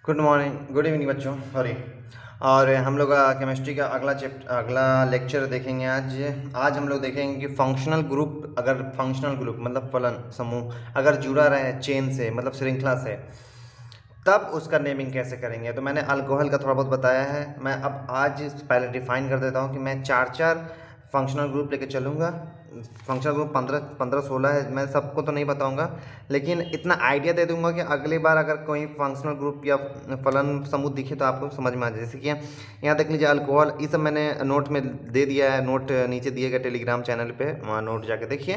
Good morning, good evening बच्चों। Sorry. और हम लोग केमिस्ट्री का अगला लेक्चर देखेंगे आज। आज हम लोग देखेंगे कि फंक्शनल ग्रुप, अगर फंक्शनल ग्रुप मतलब फलन समूह अगर जुड़ा रहे चेन से, मतलब श्रृंखला से, तब उसका नेमिंग कैसे करेंगे। तो मैंने अल्कोहल का थोड़ा बहुत बताया है। मैं अब आज पहले डिफाइन कर देता हूँ कि मैं चार चार फंक्शनल ग्रुप लेके चलूँगा। फंक्शनल ग्रुप 15-16 है। मैं सबको तो नहीं बताऊँगा, लेकिन इतना आइडिया दे दूँगा कि अगली बार अगर कोई फंक्शनल ग्रुप या फलन समूह दिखे तो आपको समझ में आ जाए। जैसे कि यहाँ देख लीजिए अल्कोहल, ये सब मैंने नोट में दे दिया है। नोट नीचे दिए गए टेलीग्राम चैनल पे, वहाँ नोट जाके देखिए।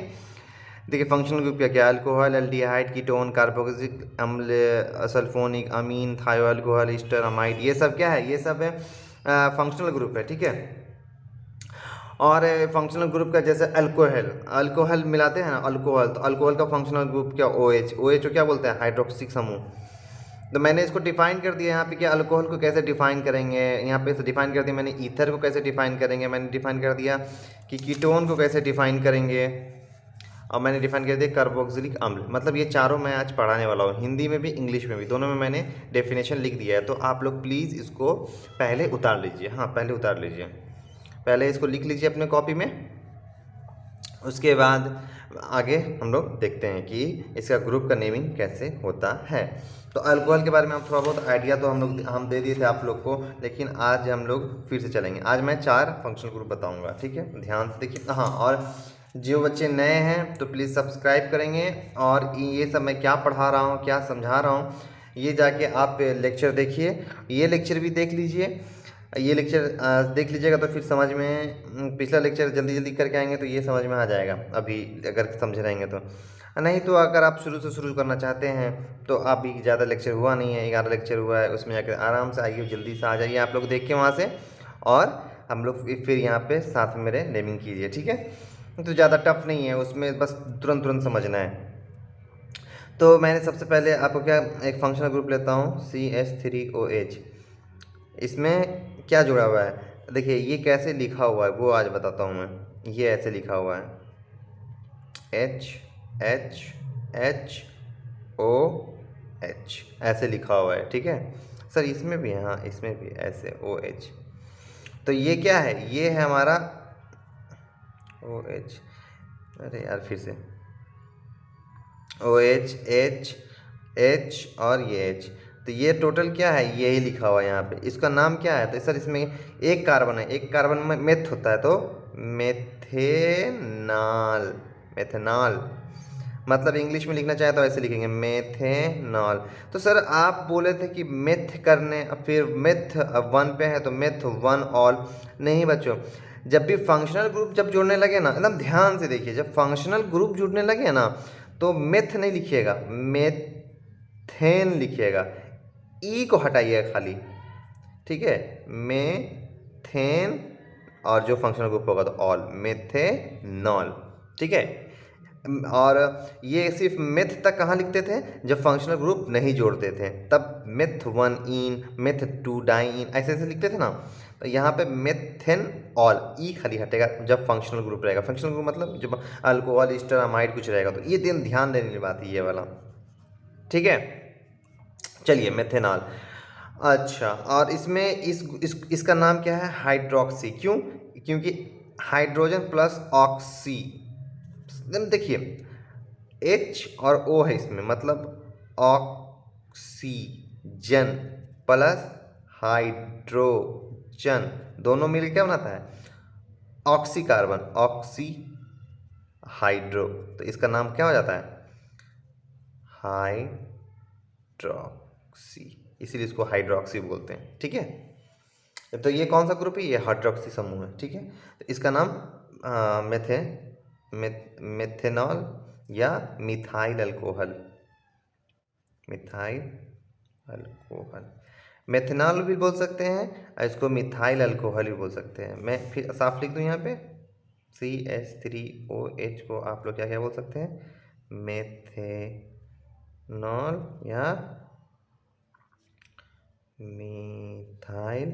देखिए फंक्शनल ग्रुप क्या क्या, अल्कोहल, एल्डिहाइड, कीटोन, कार्बोक्सिलिक अम्ल, सल्फोनिक अमीन, थायो अल्कोहल, ईस्टर अमाइड, ये सब क्या है, ये सब है फंक्शनल ग्रुप है। ठीक है। और फंक्शनल ग्रुप का जैसे अल्कोहल, अल्कोहल मिलाते हैं ना अल्कोहल, तो अल्कोहल का फंक्शनल ग्रुप क्या, ओ एच। ओ एच को क्या बोलते हैं, हाइड्रोक्सिक समूह। तो मैंने इसको डिफाइन कर दिया यहाँ पे कि अल्कोहल को कैसे डिफाइन करेंगे। यहाँ पे डिफाइन कर दिया मैंने, ईथर को कैसे डिफाइन करेंगे। मैंने डिफाइन कर दिया कि कीटोन को कैसे डिफाइन करेंगे। और मैंने डिफाइन कर दिया कार्बोक्सिलिक अम्ल। मतलब ये चारों मैं आज पढ़ाने वाला हूँ, हिंदी में भी इंग्लिश में भी, दोनों में मैंने डेफिनेशन लिख दिया है। तो आप लोग प्लीज़ इसको पहले उतार लीजिए। हाँ, पहले उतार लीजिए, पहले इसको लिख लीजिए अपने कॉपी में। उसके बाद आगे हम लोग देखते हैं कि इसका ग्रुप का नेमिंग कैसे होता है। तो अल्कोहल के बारे में हम थोड़ा बहुत आइडिया तो हम दे दिए थे आप लोग को, लेकिन आज हम लोग फिर से चलेंगे। आज मैं चार फंक्शनल ग्रुप बताऊंगा। ठीक है, ध्यान से देखिए। हाँ, और जो बच्चे नए हैं तो प्लीज़ सब्सक्राइब करेंगे। और ये सब मैं क्या पढ़ा रहा हूँ, क्या समझा रहा हूँ, ये जाके आप लेक्चर देखिए। ये लेक्चर भी देख लीजिए। ये लेक्चर देख लीजिएगा तो फिर समझ में, पिछला लेक्चर जल्दी जल्दी करके आएंगे तो ये समझ में आ जाएगा अभी अगर समझ रहेंगे तो। नहीं तो अगर आप शुरू से शुरू करना चाहते हैं तो अभी ज़्यादा लेक्चर हुआ नहीं है, 11 लेक्चर हुआ है, उसमें जाकर आराम से आइए, जल्दी से आ जाइए आप लोग देख के वहाँ से। और हम लोग फिर यहाँ पे साथ में मेरे नेमिंग कीजिए। ठीक है, तो ज़्यादा टफ नहीं है उसमें, बस तुरंत तुरंत समझना है। तो मैंने सबसे पहले आपको क्या, एक फंक्शनल ग्रुप लेता हूँ CH3OH। इसमें क्या जुड़ा हुआ है देखिए, ये कैसे लिखा हुआ है वो आज बताता हूँ मैं। ये ऐसे लिखा हुआ है HHHOH, ऐसे लिखा हुआ है। ठीक है सर, इसमें भी है, हाँ इसमें भी ऐसे OH। तो ये क्या है, ये है हमारा OH। अरे यार फिर से OH, H और ये H। तो ये टोटल क्या है, यही लिखा हुआ है यहाँ पे। इसका नाम क्या है, तो सर इसमें एक कार्बन है, एक कार्बन में मेथ होता है, तो मेथेनॉल। मेथेनॉल मतलब इंग्लिश में लिखना चाहे तो ऐसे लिखेंगे मेथेनॉल। तो सर आप बोले थे कि मेथ करने, फिर मेथ वन पे है तो मेथ वन ऑल। नहीं बच्चों, जब भी फंक्शनल ग्रुप जब जुड़ने लगे ना, एकदम ध्यान से देखिए, जब फंक्शनल ग्रुप जुड़ने लगे ना तो मेथ नहीं लिखिएगा, मेथेन लिखिएगा। ई को हटाइएगा खाली। ठीक है, मेथेन, और जो फंक्शनल ग्रुप होगा तो ऑल, मेथेनॉल। ठीक है। और ये सिर्फ मेथ तक कहाँ लिखते थे, जब फंक्शनल ग्रुप नहीं जोड़ते थे तब meth one ene, meth two diene, ऐसे ऐसे लिखते थे ना। तो यहाँ पे मेथेन ऑल, ई खाली हटेगा जब फंक्शनल ग्रुप रहेगा। फंक्शनल ग्रुप मतलब जब अल्कोहल, ईस्टर, अमाइड कुछ रहेगा, तो ये ध्यान देने की बात है ये वाला। ठीक है, चलिए मेथेनॉल। अच्छा, और इसमें इसका नाम क्या है, हाइड्रोक्सी। क्यों, क्योंकि हाइड्रोजन प्लस ऑक्सी। देखिए H और O है इसमें, मतलब ऑक्सीजन प्लस हाइड्रोजन, दोनों मिल क्या बनाता है, ऑक्सी कार्बन, ऑक्सी हाइड्रो। तो इसका नाम क्या हो जाता है, हाइड्रोक्सी, इसीलिए इसको हाइड्रोक्सी बोलते हैं। ठीक है, तो ये कौन सा ग्रुप है, ये हाइड्रोक्सी समूह है। ठीक है, तो इसका नाम मेथेनॉल या methyl alcohol, methyl alcohol, methanol भी बोल सकते हैं और इसको मिथाइल अल्कोहल भी बोल सकते हैं। मैं फिर साफ लिख दूं यहाँ पे, CH3OH को आप लोग क्या क्या बोल सकते हैं, मेथेनॉल या मिथाइल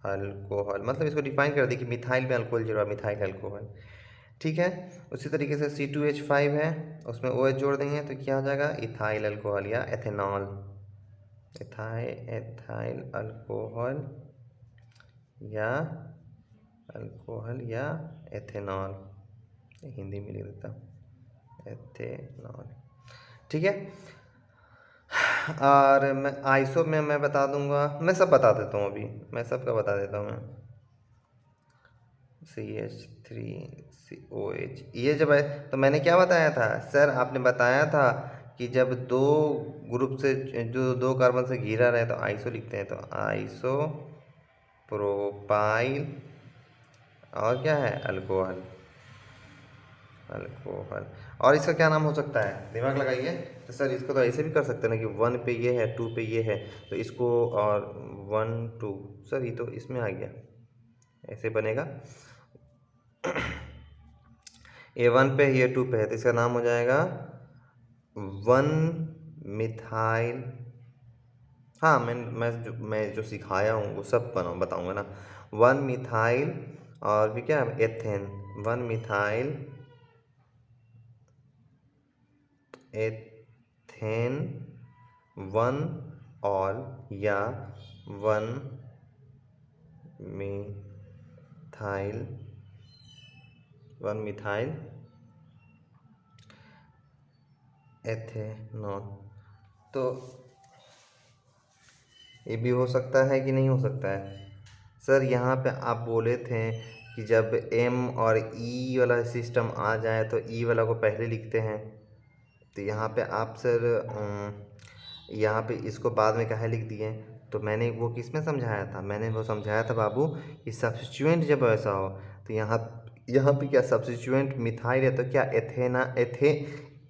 अल्कोहल। मतलब इसको डिफाइन कर दी कि मिथाइल में अल्कोहल जुड़ा, मिथाइल अल्कोहल। ठीक है, उसी तरीके से C2H5 है, उसमें OH जोड़ देंगे तो क्या हो जाएगा, इथाइल अल्कोहल या एथेनॉल। एथाइल अल्कोहल या एथेनॉल, हिंदी में लिख देता हूँ एथेनॉल, ठीक है। और मैं आइसो में मैं बता दूंगा, मैं सब बता देता हूँ, अभी मैं सबका बता देता हूँ। मैं CH3COH, ये जब है तो मैंने क्या बताया था सर, आपने बताया था कि जब दो ग्रुप से जो दो कार्बन से घिरा रहे तो आइसो लिखते हैं, तो आइसो प्रोपाइल और क्या है अल्कोहल, अल्कोहल। और इसका क्या नाम हो सकता है, दिमाग लगाइए। तो सर इसको तो ऐसे भी कर सकते हैं ना कि 1 पे ये है 2 पे ये है, तो इसको और 1 2, सर ये तो इसमें आ गया, ऐसे बनेगा। A1 पे ये 2 पे है, तो इसका नाम हो जाएगा 1 मिथाइल। हाँ, मैं जो सिखाया हूँ वो सब बताऊँगा ना। 1 मिथाइल और फिर क्या एथेन, 1 मिथाइल एथेन 1 ऑल या 1 मिथाइल एथेनॉल। तो ये भी हो सकता है कि नहीं हो सकता है सर। यहाँ पे आप बोले थे कि जब M और E वाला सिस्टम आ जाए तो E वाला को पहले लिखते हैं, तो यहाँ पे आप सर यहाँ पे इसको बाद में काहे लिख दिए। तो मैंने वो किस में समझाया था, मैंने वो समझाया था बाबू कि सब्स्टिट्यूएंट जब ऐसा हो तो यहाँ पे क्या सब्स्टिट्यूएंट मिथाइल है, तो क्या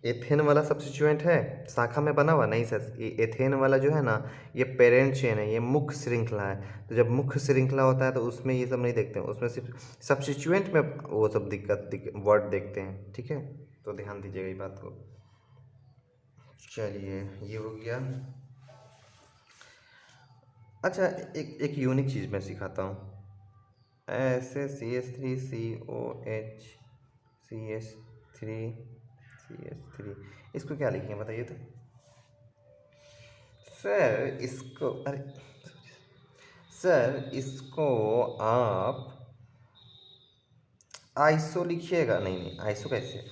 एथेन वाला सब्स्टिट्यूएंट है शाखा में बना हुआ, नहीं सर। ये एथेन वाला जो है ना, ये पेरेंट चेन है, ये मुख्य श्रृंखला है। तो जब मुख्य श्रृंखला होता है तो उसमें ये सब नहीं देखते हैं, उसमें सिर्फ सब्स्टिट्यूएंट में वो सब वर्ड देखते हैं, ठीक है। तो ध्यान दीजिएगा ये बात को। चलिए ये हो गया। अच्छा, एक यूनिक चीज़ मैं सिखाता हूँ। ऐसे CH3COH CH3 इसको क्या लिखेंगे बताइए तो सर। इसको अरे सर, इसको आप आइसो लिखिएगा। नहीं नहीं, आइसो कैसे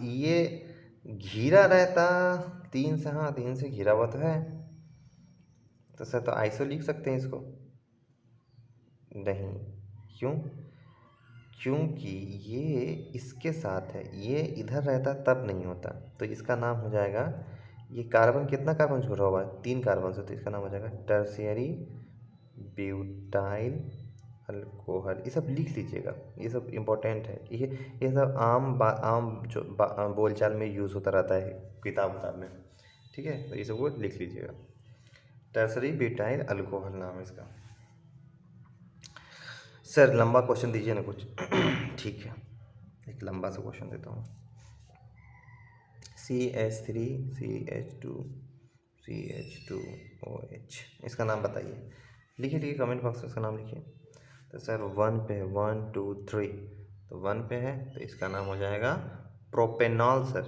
ये घिरा रहता 3 से, हाँ 3 से घिरा हुआ तो है, तो सर तो आइसो लिख सकते हैं इसको। नहीं, क्यों? क्योंकि ये इसके साथ है, ये इधर रहता तब नहीं होता, तो इसका नाम हो जाएगा, ये कार्बन कितना कार्बन जुड़ा हुआ है 3 कार्बन से, तो इसका नाम हो जाएगा टर्शियरी ब्यूटाइल अल्कोहल। ये सब लिख लीजिएगा, ये सब इम्पोर्टेंट है। ये सब आम जो बोलचाल में यूज़ होता रहता है किताब में, ठीक है। तो ये सब वो लिख लीजिएगा, टर्शरी ब्यूटाइल अल्कोहल नाम है इसका। सर लंबा क्वेश्चन दीजिए ना कुछ। ठीक है, एक लंबा सा क्वेश्चन देता हूँ। CH3CH2CH2OH, इसका नाम बताइए, लिखिए कमेंट बॉक्स में इसका नाम लिखिए। तो सर 1 पे है 1 2 3, तो 1 पे है तो इसका नाम हो जाएगा प्रोपेनॉल सर,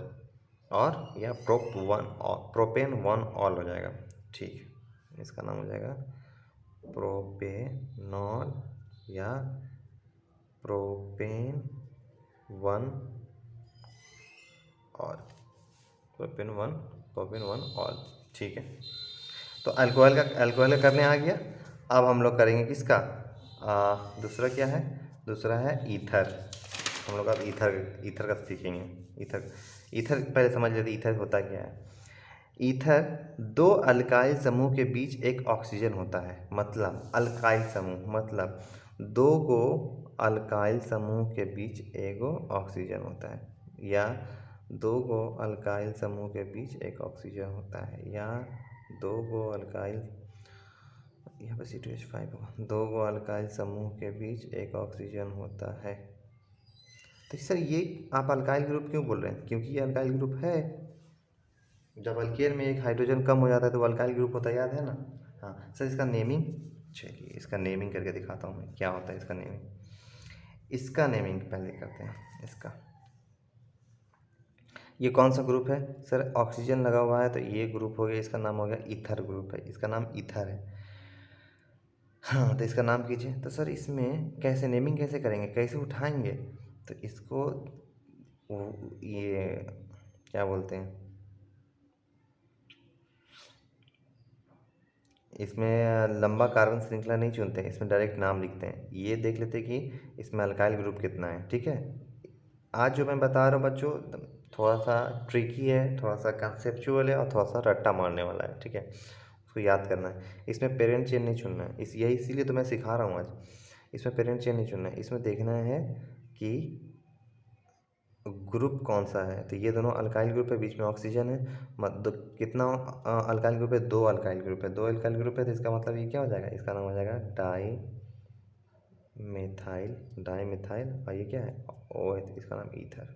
और या प्रोपेन 1 ऑल हो जाएगा, ठीक है। इसका नाम हो जाएगा प्रोपेनॉल या प्रोपेन 1 और प्रोपेन 1 ऑल, ठीक है। तो अल्कोहल का करने आ गया। अब हम लोग करेंगे किसका, दूसरा क्या है, दूसरा है ईथर। हम लोग अब ईथर का सीखेंगे। ईथर पहले समझ लेते ईथर होता क्या है। ईथर दो अल्काइल समूह के बीच एक ऑक्सीजन होता है, मतलब अल्काइल समूह मतलब दो गो अल्काइल समूह के बीच एगो ऑक्सीजन होता है, या दो गो अल्काइल समूह के बीच एक ऑक्सीजन होता है, या दो गो अल्काइल, यहाँ पर C2H5 होगा, दो गो अल्काइल समूह के बीच एक ऑक्सीजन होता है। तो सर ये आप अल्काइल ग्रुप क्यों बोल रहे हैं, क्योंकि ये अल्काइल ग्रुप है। जब अल्केन में एक हाइड्रोजन कम हो जाता है तो अल्काइल ग्रुप होता है, याद है ना। हाँ सर, इसका नेमिंग, चलिए इसका नेमिंग करके दिखाता हूँ मैं क्या होता है इसका नेमिंग। इसका नेमिंग पहले करते हैं। इसका ये कौन सा ग्रुप है सर? ऑक्सीजन लगा हुआ है तो ये ग्रुप हो गया, इसका नाम हो गया ईथर ग्रुप है, इसका नाम ईथर है। हाँ, तो इसका नाम कीजिए। तो सर इसमें कैसे नेमिंग कैसे करेंगे, कैसे उठाएंगे? तो इसको ये क्या बोलते हैं, इसमें लंबा कार्बन श्रृंखला नहीं चुनते हैं, इसमें डायरेक्ट नाम लिखते हैं। ये देख लेते हैं कि इसमें अल्काइल ग्रुप कितना है। ठीक है, आज जो मैं बता रहा हूँ बच्चों थोड़ा सा ट्रिकी है, थोड़ा सा कंसेप्चुअल है और थोड़ा सा रट्टा मारने वाला है। ठीक है, उसको याद करना है। इसमें पेरेंट चेन नहीं चुनना है, यही इसीलिए तो मैं सिखा रहा हूँ आज। इसमें पेरेंट चेन नहीं चुनना है, इसमें देखना है कि ग्रुप कौन सा है। तो ये दोनों अल्काइल ग्रुप है, बीच में ऑक्सीजन है। कितना अल्काइल ग्रुप है? 2 अल्काइल ग्रुप है। 2 अल्काइल ग्रुप है तो इसका मतलब ये क्या हो जाएगा, इसका नाम हो जाएगा डाई मिथाइल और ये क्या है, ओ है, तो इसका नाम ईथर।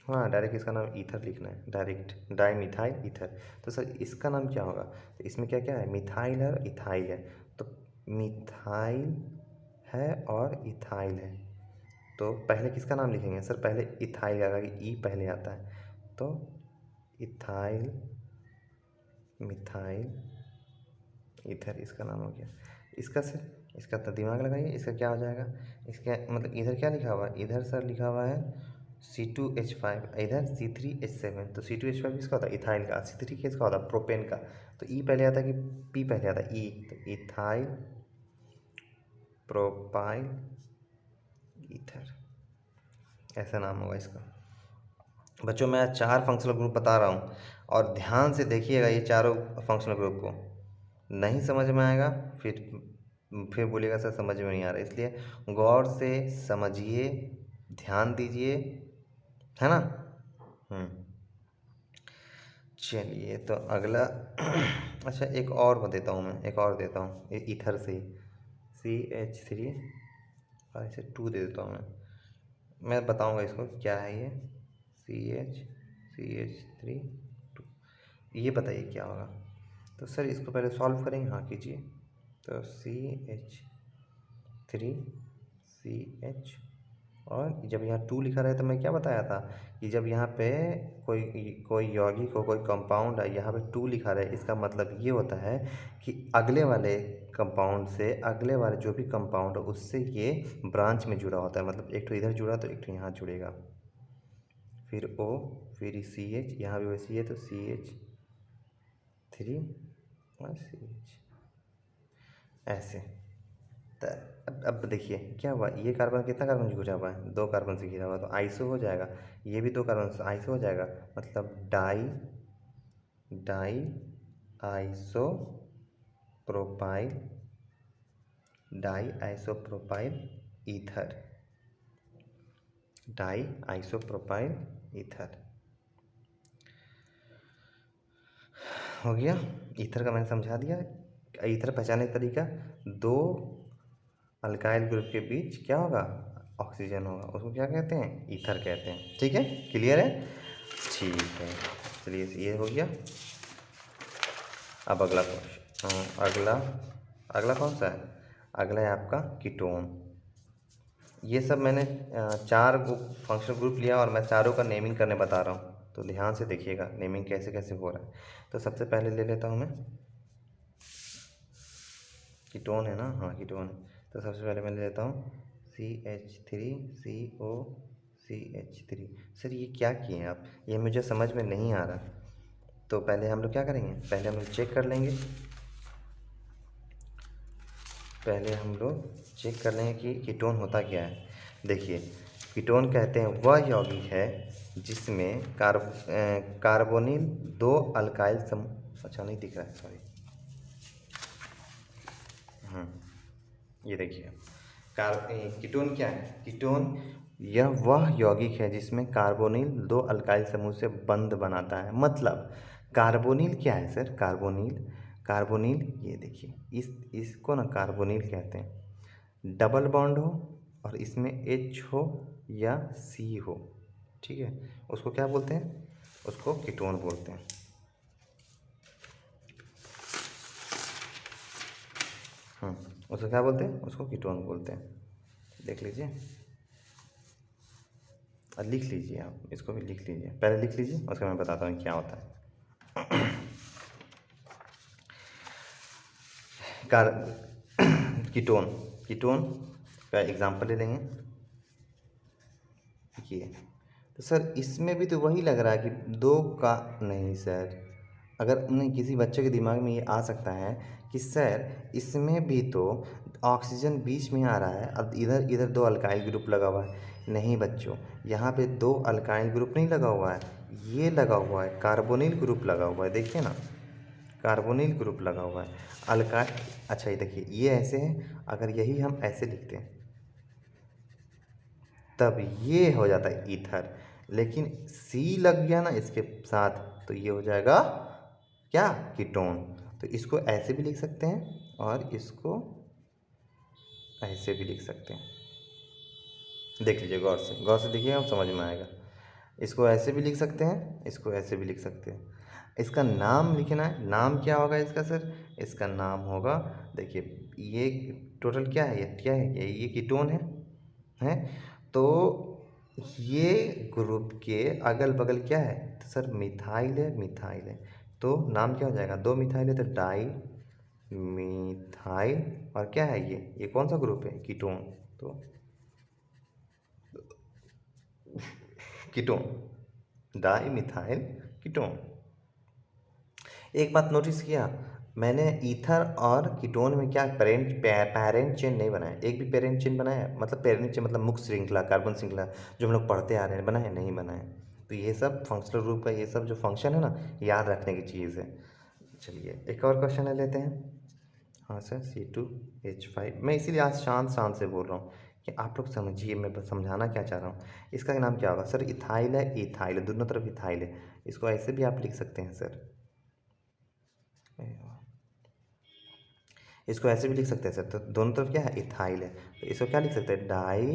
हाँ, डायरेक्ट इसका नाम ईथर लिखना है, डायरेक्ट डाई मिथाइल ईथर। तो सर इसका नाम क्या होगा? तो इसमें क्या क्या है, मिथाइल है और इथाइल है। तो मिथाइल है और इथाइल है, तो पहले किसका नाम लिखेंगे सर? पहले इथाइल का, ई पहले आता है। तो इथाइल मिथाइल इधर इसका नाम हो गया। इसका सर, इसका तो दिमाग लगाइए, इसका क्या हो जाएगा? इसका मतलब इधर क्या लिखा हुआ है? इधर सर लिखा हुआ है C2H5, इधर C3H7। तो C2H5 किसका होता है? इथाइल का। C3 किसका होता है? प्रोपेन का। तो ई पहले आता है कि पी पहले आता है? ई। तो इथाइल प्रोपाइल ईथर, ऐसा नाम होगा इसका। बच्चों मैं 4 फंक्शनल ग्रुप बता रहा हूँ और ध्यान से देखिएगा ये चारों फंक्शनल ग्रुप को। नहीं समझ में आएगा फिर बोलिएगा सर समझ में नहीं आ रहा, इसलिए गौर से समझिए, ध्यान दीजिए, है ना। चलिए तो अगला अच्छा एक और देता हूँ मैं, एक और देता हूँ ईथर से CH3 और इसे 2 दे देता हूँ मैं बताऊँगा इसको क्या है ये CH3 2। ये बताइए क्या होगा? तो सर इसको पहले सॉल्व करेंगे। हाँ कीजिए। तो CH3CH और जब यहाँ 2 लिखा रहे तो मैं क्या बताया था कि जब यहाँ पे कोई कोई यौगिक को, कोई कंपाउंड है, यहाँ पे 2 लिखा रहे, इसका मतलब ये होता है कि अगले वाले कंपाउंड से, अगले वाले जो भी कंपाउंड है उससे ये ब्रांच में जुड़ा होता है। मतलब एक तो इधर जुड़ा तो एक तो यहाँ जुड़ेगा, फिर O, फिर CH, यहाँ भी वैसे ही है तो CH3 और CH, ऐसे। तो अब देखिए क्या हुआ, ये कार्बन कितना कार्बन से घिरा हुआ है? 2 कार्बन से घिरा हुआ, तो आइसो हो जाएगा। ये भी 2 कार्बन से आइसो हो जाएगा, मतलब di iso propyl ether, di iso propyl ether हो गया। ईथर का मैंने समझा दिया। ईथर पहचानने का तरीका, 2 अल्काइल ग्रुप के बीच क्या होगा? ऑक्सीजन होगा, उसको क्या कहते हैं? ईथर कहते हैं। ठीक है, क्लियर है? ठीक है, चलिए ये हो गया। अब अगला क्वेश्चन, अगला कौन सा है? अगला है आपका कीटोन। ये सब मैंने 4 फंक्शनल ग्रुप लिया और मैं चारों का नेमिंग करने बता रहा हूँ, तो ध्यान से देखिएगा नेमिंग कैसे कैसे हो रहा है। तो सबसे पहले ले लेता हूँ मैं कीटोन, है ना? हाँ कीटोन। तो सबसे पहले मैं ले लेता हूँ CH3COCH3। सर ये क्या किए हैं आप? ये मुझे समझ में नहीं आ रहा। तो पहले हम लोग क्या करेंगे, पहले हम लोग चेक कर लेंगे, कि कीटोन होता क्या है। देखिए कीटोन कहते हैं वह यौगिक है जिसमें कार्बोनिल 2 अल्काइल अच्छा नहीं दिख रहा है, सॉरी। ये देखिए कीटोन क्या है? कीटोन यह वह यौगिक है जिसमें कार्बोनिल 2 अल्काइल समूह से बंध बनाता है। मतलब कार्बोनिल क्या है सर? कार्बोनिल ये देखिए, इसको ना कार्बोनिल कहते हैं। डबल बॉन्ड हो और इसमें H हो या C हो, ठीक है, उसको क्या बोलते हैं? उसको कीटोन बोलते हैं। उसको क्या बोलते हैं? उसको कीटोन बोलते हैं। देख लीजिए, लिख लीजिए, आप इसको भी लिख लीजिए, पहले लिख लीजिए, उसके मैं बताता हूँ क्या होता है। कार कीटोन, कीटोन का एग्जांपल ले लेंगे ये। तो सर इसमें भी तो वही लग रहा है कि दो का नहीं सर, अगर नहीं किसी बच्चे के दिमाग में ये आ सकता है कि सर इसमें भी तो ऑक्सीजन बीच में आ रहा है, अब इधर इधर दो अल्काइल ग्रुप लगा हुआ है। नहीं बच्चों, यहाँ पे दो अल्काइल ग्रुप नहीं लगा हुआ है, ये लगा हुआ है कार्बोनिल ग्रुप लगा हुआ है, देखिए ना, कार्बोनिल ग्रुप लगा हुआ है। अल्काइल, अच्छा ये देखिए ये ऐसे है, अगर यही हम ऐसे लिखते हैं तब ये हो जाता है ईथर, लेकिन सी लग गया ना इसके साथ तो ये हो जाएगा क्या, कीटोन। तो इसको ऐसे भी लिख सकते हैं और इसको ऐसे भी लिख सकते हैं। देख लीजिए गौर से देखिए, आप समझ में आएगा। इसको ऐसे भी लिख सकते हैं, इसको ऐसे भी लिख सकते हैं। इसका नाम लिखना है, नाम क्या होगा इसका सर, इसका नाम होगा, देखिए ये टोटल क्या है, ये क्या है, ये कीटोन है। तो ये ग्रुप के अगल बगल क्या है, तो सर मिथाइल है, मिथाइल है। तो नाम क्या हो जाएगा, दो मिथाइल है तो डाई मिथाइल, और क्या है ये कौन सा ग्रुप है, कीटोन। तो कीटोन, डाई मिथाइल कीटोन। एक बात नोटिस किया मैंने, ईथर और कीटोन में क्या पेरेंट चेन नहीं बनाया, एक भी पेरेंट चेन बनाया, मतलब पेरेंट चेन मतलब मुख्य श्रृंखला, कार्बन श्रृंखला जो हम लोग पढ़ते आ रहे हैं, बनाए नहीं बनाए। तो ये सब फंक्शनल ग्रुप का ये सब जो फंक्शन है ना, याद रखने की चीज़ है। चलिए एक और क्वेश्चन ले लेते हैं। हाँ सर, C2H5, मैं इसीलिए आज शांत शांत से बोल रहा हूँ कि आप लोग समझिए, मैं बस समझाना क्या चाह रहा हूँ। इसका नाम क्या होगा सर, इथाइल है, इथाइल है, दोनों तरफ इथाइल है। इसको ऐसे भी आप लिख सकते हैं सर, इसको ऐसे भी लिख सकते हैं सर, तो दोनों तरफ क्या है, इथाइल है। तो इसको क्या लिख सकते हैं, डाई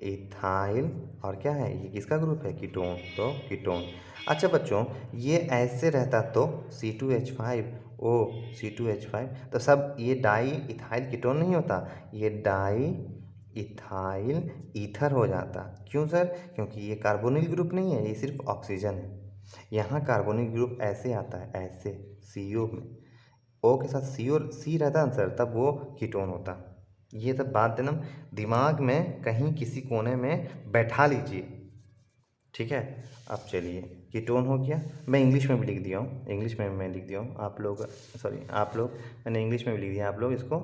इथाइल, और क्या है ये किसका ग्रुप है, कीटोन, तो कीटोन। अच्छा बच्चों, ये ऐसे रहता तो C2H5 ओ C2H5, तो सब ये डाई इथाइल कीटोन नहीं होता, ये डाई इथाइल ईथर हो जाता। क्यों सर, क्योंकि ये कार्बोनिल ग्रुप नहीं है, ये सिर्फ ऑक्सीजन है। यहाँ कार्बोनिल ग्रुप ऐसे आता है, ऐसे CO में, ओ के साथ सी और सी रहता आंसर, तब वो कीटोन होता। ये सब बात देना दिमाग में कहीं किसी कोने में बैठा लीजिए, ठीक है। अब चलिए, कीटोन हो गया, मैं इंग्लिश में भी लिख दिया हूँ, इंग्लिश में मैं लिख दिया हूँ, आप लोग सॉरी आप लोग, मैंने इंग्लिश में भी लिख दिया, आप लोग इसको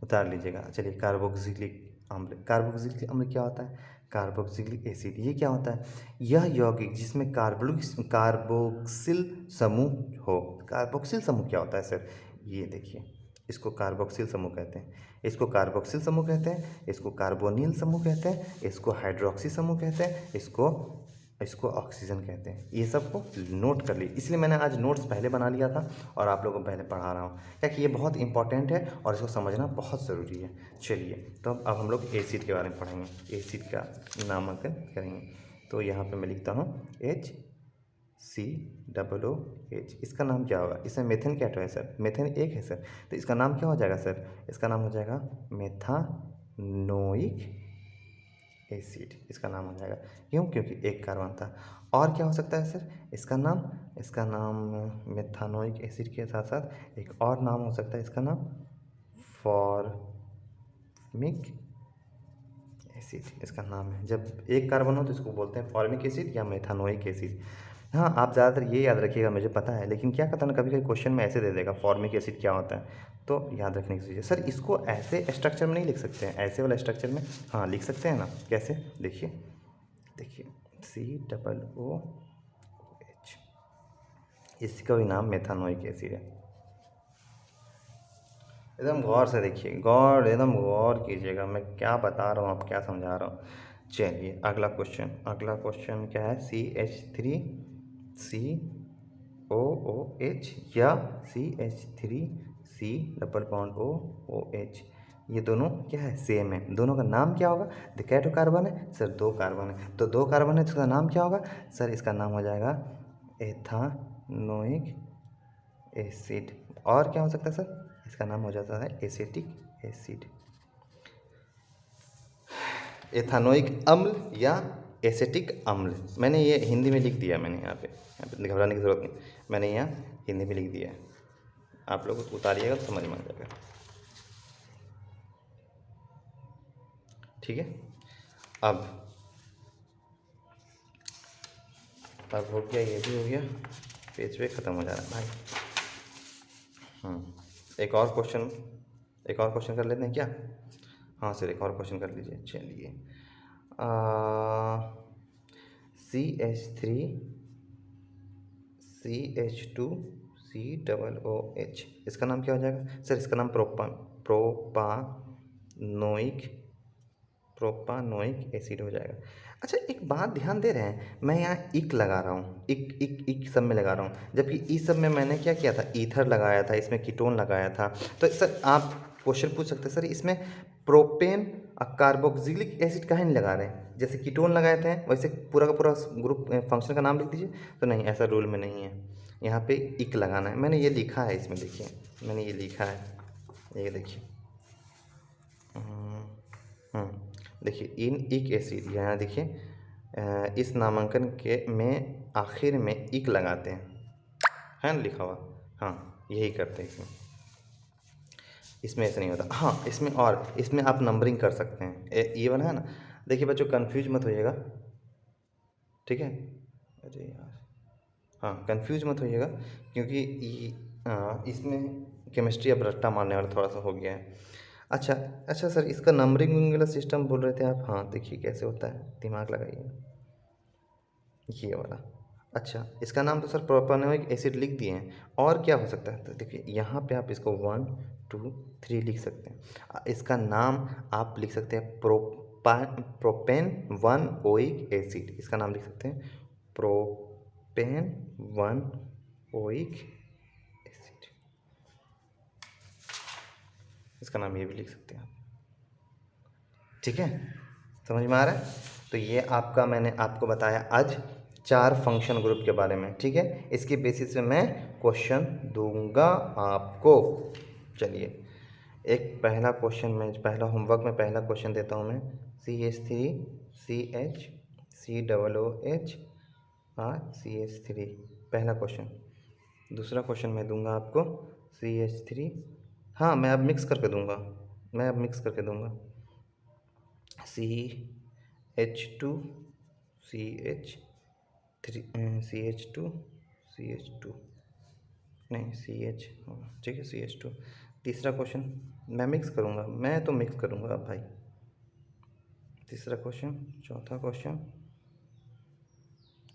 उतार लीजिएगा। चलिए कार्बोक्सिलिक अम्ल, कार्बोक्सिलिक अम्ल क्या होता है, कार्बोक्सिलिक एसिड, ये क्या होता है, यह यौगिक जिसमें कार्बोक्सिल समूह हो। कार्बोक्सिल समूह क्या होता है सर, ये देखिए, इसको कार्बोक्सिल समूह कहते हैं, इसको कार्बोक्सिल समूह कहते हैं, इसको कार्बोनिल समूह कहते हैं, इसको हाइड्रोक्सी समूह कहते हैं, इसको इसको ऑक्सीजन कहते हैं। ये सबको नोट कर ली, इसलिए मैंने आज नोट्स पहले बना लिया था और आप लोगों को पहले पढ़ा रहा हूँ, क्या कि ये बहुत इंपॉर्टेंट है और इसको समझना बहुत ज़रूरी है। चलिए, तो अब हम लोग एसिड के बारे में पढ़ेंगे, एसिड का नामांकन करेंगे। तो यहाँ पे मैं लिखता हूँ HCOOH, इसका नाम क्या होगा, इसमें मेथेन क्या है सर, मेथेन एक है सर, तो इसका नाम क्या हो जाएगा सर, इसका नाम हो जाएगा मेथानोइक एसिड, इसका नाम हो जाएगा। क्यों, क्योंकि एक कार्बन था। और क्या हो सकता है सर, इसका नाम मेथानोइक एसिड के साथ साथ एक और नाम हो सकता है, इसका नाम फॉर्मिक एसिड, इसका नाम है। जब एक कार्बन हो तो इसको बोलते हैं फॉर्मिक एसिड या मेथानोइक एसिड। हाँ, आप ज़्यादातर ये याद रखिएगा, मुझे पता है, लेकिन क्या कहता है ना, कभी कभी क्वेश्चन में ऐसे दे देगा फॉर्मिक एसिड क्या होता है, तो याद रखने की चीज़ है सर। इसको ऐसे स्ट्रक्चर में नहीं लिख सकते हैं, ऐसे वाला स्ट्रक्चर में हाँ लिख सकते हैं ना, कैसे, देखिए देखिए COOH, इसका भी नाम मेथानोइक एसिड है। एकदम गौर से देखिए, एकदम गौर कीजिएगा, मैं क्या बता रहा हूँ, आप क्या समझा रहा हूँ। चलिए अगला क्वेश्चन क्या है, CH3COOH या CH3C OOH, ये दोनों क्या है, सेम है। दोनों का नाम क्या होगा, कैटो कार्बन है सर, दो कार्बन है, तो दो कार्बन है तो इसका नाम क्या होगा सर, इसका नाम हो जाएगा एथानोइक एसिड। और क्या हो सकता है सर, इसका नाम हो जाता है एसिटिक एसिड, एथानोइक अम्ल या एसिटिक अम्ल, मैंने ये हिंदी में लिख दिया, मैंने यहाँ पे घबराने की ज़रूरत नहीं, मैंने यहाँ हिंदी में लिख दिया है, आप लोग उतारिएगा तो समझ में आ जाएगा। ठीक है, अब हो गया, ये भी हो गया, पेज पे ख़त्म हो जा रहा है भाई। एक और क्वेश्चन कर लेते हैं क्या? हाँ सर, एक और क्वेश्चन कर लीजिए। चलिए, CH3 CH2 COOH, इसका नाम क्या हो जाएगा सर? इसका नाम प्रोपानोइक एसिड हो जाएगा। अच्छा, एक बात ध्यान दे रहे हैं, मैं यहाँ इक लगा रहा हूँ, इक सब में लगा रहा हूँ, जबकि ई सब में मैंने क्या किया था, ईथर लगाया था, इसमें कीटोन लगाया था। तो सर आप क्वेश्चन पूछ सकते हैं, सर इसमें प्रोपेन और कार्बोक्सिलिक एसिड काहे नहीं लगा रहे हैं? जैसे कीटोन लगाए थे वैसे पूरा का पूरा ग्रुप फंक्शन का नाम लिख दीजिए। तो नहीं, ऐसा रूल में नहीं है, यहाँ पे इक लगाना है। मैंने ये लिखा है, इसमें देखिए, मैंने ये लिखा है, ये देखिए, देखिए इन इक एसिड, यहाँ देखिए, इस नामांकन के में आखिर में इक लगाते हैं, है ना लिखा हुआ? हाँ, यही करते हैं इसमें ऐसा नहीं होता। हाँ, इसमें आप नंबरिंग कर सकते हैं, ये वाला है ना। देखिए बच्चों, कंफ्यूज मत होइएगा, ठीक है? अरे यार, हाँ, कंफ्यूज मत होइएगा, क्योंकि इसमें केमिस्ट्री अब रट्टा मारने वाला थोड़ा सा हो गया है। अच्छा सर, इसका नंबरिंग वाला सिस्टम बोल रहे थे आप? हाँ, देखिए कैसे होता है, दिमाग लगाइए, ये वाला। अच्छा, इसका नाम तो सर प्रोपानोइक एसिड लिख दिए हैं, और क्या हो सकता है? तो देखिए यहाँ पे आप इसको 1 2 3 लिख सकते हैं। इसका नाम आप लिख सकते हैं प्रोपेन 1 ओइक एसिड, इसका नाम लिख सकते हैं प्रोपेन 1 ओइक एसिड, इसका नाम ये भी लिख सकते हैं आप। ठीक है, समझ में आ रहा है? तो ये आपका, मैंने आपको बताया आज 4 फंक्शन ग्रुप के बारे में। ठीक है, इसकी बेसिस पे मैं क्वेश्चन दूंगा आपको। चलिए, एक पहला क्वेश्चन में, पहला होमवर्क में पहला क्वेश्चन देता हूँ मैं, CH3 CH COOH CH3, पहला क्वेश्चन। दूसरा क्वेश्चन मैं दूंगा आपको CH3, हाँ मैं अब मिक्स करके दूंगा, CH2 CH2 नहीं, CH, ठीक है, CH2। तीसरा क्वेश्चन मैं मिक्स करूँगा, मैं तो मिक्स करूँगा भाई। तीसरा क्वेश्चन, चौथा क्वेश्चन,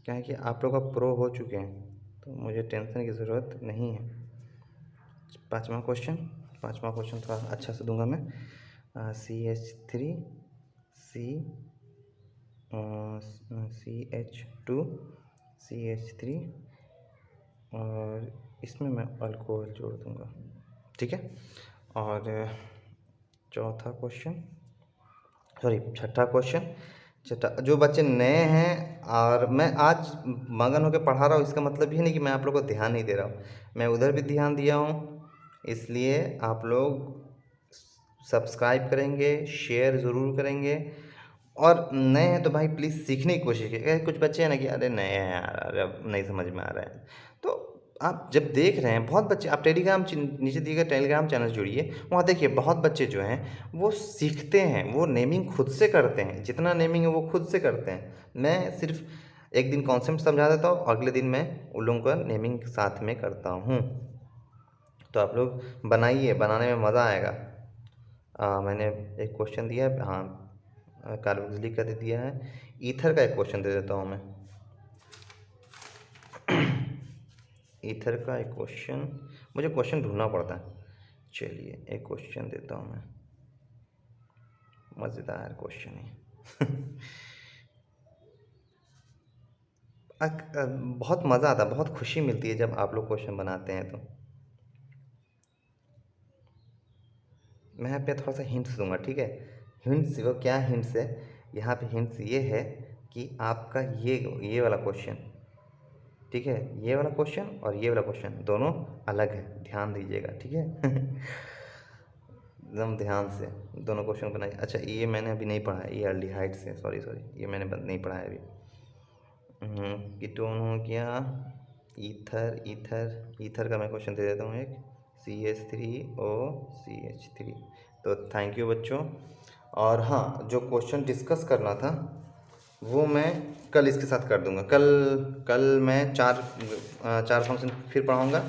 क्या है कि आप लोग अब प्रो हो चुके हैं तो मुझे टेंशन की ज़रूरत नहीं है। पांचवा क्वेश्चन थोड़ा अच्छा से दूंगा मैं, CH3 CH2 CH3, और इसमें मैं अल्कोहल जोड़ दूंगा। ठीक है, और छठा क्वेश्चन, जो बच्चे नए हैं, और मैं आज मगन होकर पढ़ा रहा हूँ, इसका मतलब ये नहीं कि मैं आप लोग को ध्यान नहीं दे रहा हूँ, मैं उधर भी ध्यान दिया हूँ। इसलिए आप लोग सब्सक्राइब करेंगे, शेयर ज़रूर करेंगे, और नए हैं तो भाई प्लीज़ सीखने की कोशिश कीजिए। कुछ बच्चे हैं ना कि अरे नए हैं यार, अरे अब नहीं समझ में आ रहा है, तो आप जब देख रहे हैं, बहुत बच्चे, आप टेलीग्राम, नीचे दिए गए टेलीग्राम चैनल जुड़िए, वहाँ देखिए बहुत बच्चे जो हैं वो सीखते हैं, वो नेमिंग खुद से करते हैं, जितना नेमिंग है वो खुद से करते हैं। मैं सिर्फ एक दिन कॉन्सेप्ट समझा देता हूँ, अगले दिन मैं उन लोगों का नेमिंग साथ में करता हूँ। तो आप लोग बनाइए, बनाने में मज़ा आएगा। मैंने एक क्वेश्चन दिया है, हाँ कार्बोक्सिलिक का दे दिया है, ईथर का एक क्वेश्चन दे देता हूँ मैं। ईथर का एक क्वेश्चन, मुझे क्वेश्चन ढूंढना पड़ता है। चलिए, एक क्वेश्चन देता हूँ मैं, मज़ेदार क्वेश्चन है। बहुत मज़ा आता है, बहुत खुशी मिलती है जब आप लोग क्वेश्चन बनाते हैं। तो मैं यहाँ पे थोड़ा सा हिंट्स दूंगा, ठीक है? हिंट्स, वो क्या हिंट्स है, यहाँ पे हिंट्स ये है कि आपका ये वाला क्वेश्चन, ठीक है, ये वाला क्वेश्चन और ये वाला क्वेश्चन दोनों अलग है, ध्यान दीजिएगा, ठीक है? एकदम ध्यान से दोनों क्वेश्चन बनाइए। अच्छा ये मैंने अभी नहीं पढ़ा है, ये एल्डिहाइड से, सॉरी ये मैंने नहीं पढ़ा है अभी। कीटोन हो गया, ईथर, ईथर का मैं क्वेश्चन दे देता हूँ एक, CH3OCH3। तो थैंक यू बच्चों। और हाँ, जो क्वेश्चन डिस्कस करना था वो मैं कल इसके साथ कर दूंगा। कल मैं चार फंक्शन फिर पढ़ाऊंगा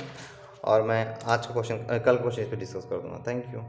और मैं आज का क्वेश्चन कल क्वेश्चन इस पर डिस्कस कर दूंगा। Thank you.